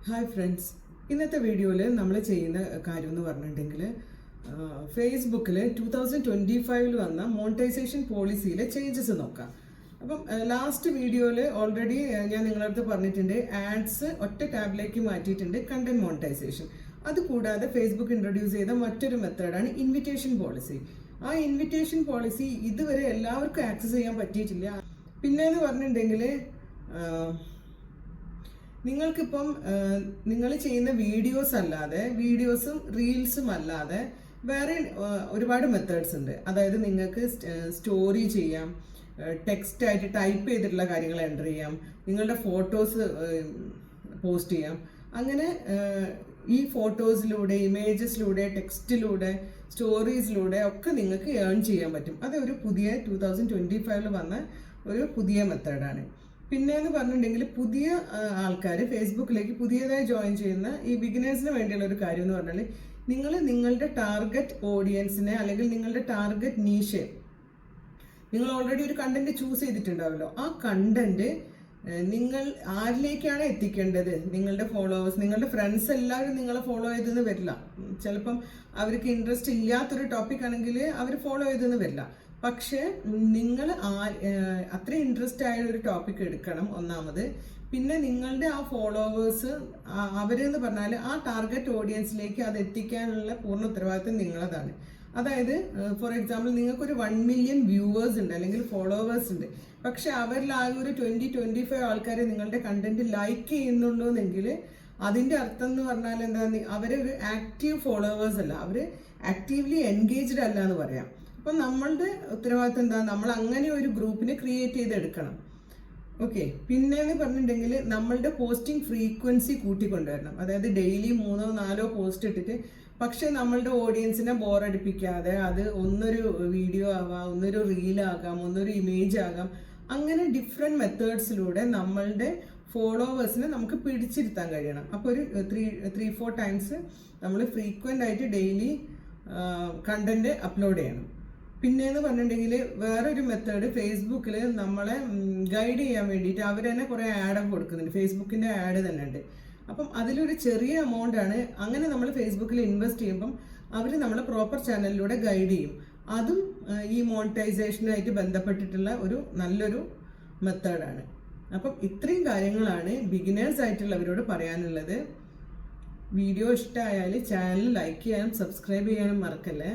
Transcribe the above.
Hi friends, ഇന്നത്തെ വീഡിയോയിൽ നമ്മൾ ചെയ്യുന്ന കാര്യം എന്ന് പറഞ്ഞിട്ടുണ്ടെങ്കിൽ ഫേസ്ബുക്കിൽ 2025 വന്ന മോണിറ്റൈസേഷൻ പോളിസിയിലെ ചേഞ്ചസ് നോക്കാം. അപ്പം ലാസ്റ്റ് വീഡിയോയിൽ ഓൾറെഡി ഞാൻ നിങ്ങളുടെ അടുത്ത് പറഞ്ഞിട്ടുണ്ട്, ആഡ്സ് ഒറ്റ ടാബിലേക്ക് മാറ്റിയിട്ടുണ്ട്, കണ്ടന്റ് മോണിറ്റൈസേഷൻ. അതുകൂടാതെ ഫേസ്ബുക്ക് ഇൻട്രൊഡ്യൂസ് ചെയ്ത മറ്റൊരു മെത്തേഡാണ് ഇൻവിറ്റേഷൻ പോളിസി. ആ ഇൻവിറ്റേഷൻ പോളിസി ഇതുവരെ എല്ലാവർക്കും ആക്സസ് ചെയ്യാൻ പറ്റിയിട്ടില്ല. പിന്നെയെന്ന് പറഞ്ഞിട്ടുണ്ടെങ്കിൽ നിങ്ങൾക്കിപ്പം നിങ്ങൾ ചെയ്യുന്ന വീഡിയോസും റീൽസും അല്ലാതെ വേറെ ഒരുപാട് മെത്തേഡ്സ് ഉണ്ട്. അതായത് നിങ്ങൾക്ക് സ്റ്റോറി ചെയ്യാം, ടെക്സ്റ്റ് ആയിട്ട് ടൈപ്പ് ചെയ്തിട്ടുള്ള കാര്യങ്ങൾ എൻ്റർ ചെയ്യാം, നിങ്ങളുടെ ഫോട്ടോസ് പോസ്റ്റ് ചെയ്യാം. അങ്ങനെ ഈ ഫോട്ടോസിലൂടെ, ഇമേജസിലൂടെ, ടെക്സ്റ്റിലൂടെ, സ്റ്റോറീസിലൂടെ ഒക്കെ നിങ്ങൾക്ക് ഏൺ ചെയ്യാൻ പറ്റും. അത് ഒരു പുതിയ 2025 വന്ന ഒരു പുതിയ മെത്തേഡാണ്. പിന്നെയെന്ന് പറഞ്ഞിട്ടുണ്ടെങ്കിൽ പുതിയ ആൾക്കാർ ഫേസ്ബുക്കിലേക്ക് പുതിയതായി ജോയിൻ ചെയ്യുന്ന ഈ ബിഗിനേഴ്സിന് വേണ്ടിയുള്ള ഒരു കാര്യം എന്ന് പറഞ്ഞാൽ, നിങ്ങൾ നിങ്ങളുടെ ടാർഗറ്റ് ഓഡിയൻസിനെ അല്ലെങ്കിൽ നിങ്ങളുടെ ടാർഗറ്റ് നീഷെ നിങ്ങൾ ഓൾറെഡി ഒരു കണ്ടന്റ് ചൂസ് ചെയ്തിട്ടുണ്ടാവല്ലോ. ആ കണ്ടന്റ് നിങ്ങൾ ആരിലേക്കാണ് എത്തിക്കേണ്ടത്? നിങ്ങളുടെ ഫോളോവേഴ്സ്, നിങ്ങളുടെ ഫ്രണ്ട്സ് എല്ലാവരും നിങ്ങളെ ഫോളോ ചെയ്തെന്ന് വരില്ല. ചിലപ്പം അവർക്ക് ഇൻട്രസ്റ്റ് ഇല്ലാത്തൊരു ടോപ്പിക് ആണെങ്കിൽ അവർ ഫോളോ ചെയ്തെന്ന് വരില്ല. പക്ഷേ നിങ്ങൾ അത്ര ഇൻട്രസ്റ്റ് ആയ ഒരു ടോപ്പിക് എടുക്കണം ഒന്നാമത്. പിന്നെ നിങ്ങളുടെ ആ ഫോളോവേഴ്സ് അവരെന്ന് പറഞ്ഞാൽ ആ ടാർഗറ്റ് ഓഡിയൻസിലേക്ക് അത് എത്തിക്കാനുള്ള പൂർണ്ണ ഉത്തരവാദിത്വം നിങ്ങളതാണ്. അതായത് ഫോർ എക്സാമ്പിൾ, നിങ്ങൾക്കൊരു 1 മില്യൺ വ്യൂവേഴ്സ് ഉണ്ട് അല്ലെങ്കിൽ ഫോളോവേഴ്സ് ഉണ്ട്, പക്ഷെ അവരിലാകെ ഒരു 20-25 ആൾക്കാരെ നിങ്ങളുടെ കണ്ടന്റ് ലൈക്ക് ചെയ്യുന്നുള്ളൂ എങ്കിൽ അതിൻ്റെ അർത്ഥം എന്ന് പറഞ്ഞാൽ എന്താ, അവരൊരു ആക്റ്റീവ് ഫോളോവേഴ്സ് അല്ല, അവർ ആക്റ്റീവ്ലി എൻഗേജ്ഡ് അല്ല എന്ന് പറയാം. അപ്പം നമ്മളുടെ ഉത്തരവാദിത്വം എന്താ, നമ്മൾ അങ്ങനെ ഒരു ഗ്രൂപ്പിനെ ക്രിയേറ്റ് ചെയ്തെടുക്കണം. ഓക്കെ. പിന്നെയെന്ന് പറഞ്ഞിട്ടുണ്ടെങ്കിൽ നമ്മളുടെ പോസ്റ്റിംഗ് ഫ്രീക്വൻസി കൂട്ടിക്കൊണ്ടുവരണം. അതായത് ഡെയിലി 3-4 പോസ്റ്റ് ഇട്ടിട്ട്, പക്ഷെ നമ്മളുടെ ഓഡിയൻസിനെ ബോറടിപ്പിക്കാതെ അത് ഒന്നൊരു വീഡിയോ ആവാം, ഒന്നൊരു റീലാകാം, ഒന്നൊരു ഇമേജ് ആകാം. അങ്ങനെ ഡിഫറെൻറ്റ് മെത്തേഡ്സിലൂടെ നമ്മളുടെ ഫോളോവേഴ്സിനെ നമുക്ക് പിടിച്ചിരുത്താൻ കഴിയണം. അപ്പോൾ ഒരു 3-4 ടൈംസ് നമ്മൾ ഫ്രീക്വൻ്റ് ആയിട്ട് ഡെയിലി കണ്ടന്റ് അപ്ലോഡ് ചെയ്യണം. പിന്നെയെന്ന് പറഞ്ഞിട്ടുണ്ടെങ്കിൽ വേറൊരു മെത്തേഡ്, ഫേസ്ബുക്കിൽ നമ്മളെ ഗൈഡ് ചെയ്യാൻ വേണ്ടിയിട്ട് അവർ തന്നെ കുറേ ആഡൊക്കെ കൊടുക്കുന്നുണ്ട്. ഫേസ്ബുക്കിൻ്റെ ആഡ് തന്നെ ഉണ്ട്. അപ്പം അതിലൊരു ചെറിയ എമൗണ്ട് ആണ്. അങ്ങനെ നമ്മൾ ഫേസ്ബുക്കിൽ ഇൻവെസ്റ്റ് ചെയ്യുമ്പം അവർ നമ്മളെ പ്രോപ്പർ ചാനലിലൂടെ ഗൈഡ് ചെയ്യും. അതും ഈ മോണിറ്റൈസേഷനുമായിട്ട് ബന്ധപ്പെട്ടിട്ടുള്ള ഒരു നല്ലൊരു മെത്തേഡാണ്. അപ്പം ഇത്രയും കാര്യങ്ങളാണ് ബിഗിനേഴ്സ് ആയിട്ടുള്ളവരോട് പറയാനുള്ളത്. വീഡിയോ ഇഷ്ടമായാൽ ചാനൽ ലൈക്ക് ചെയ്യാനും സബ്സ്ക്രൈബ് ചെയ്യാനും മറക്കല്ലേ.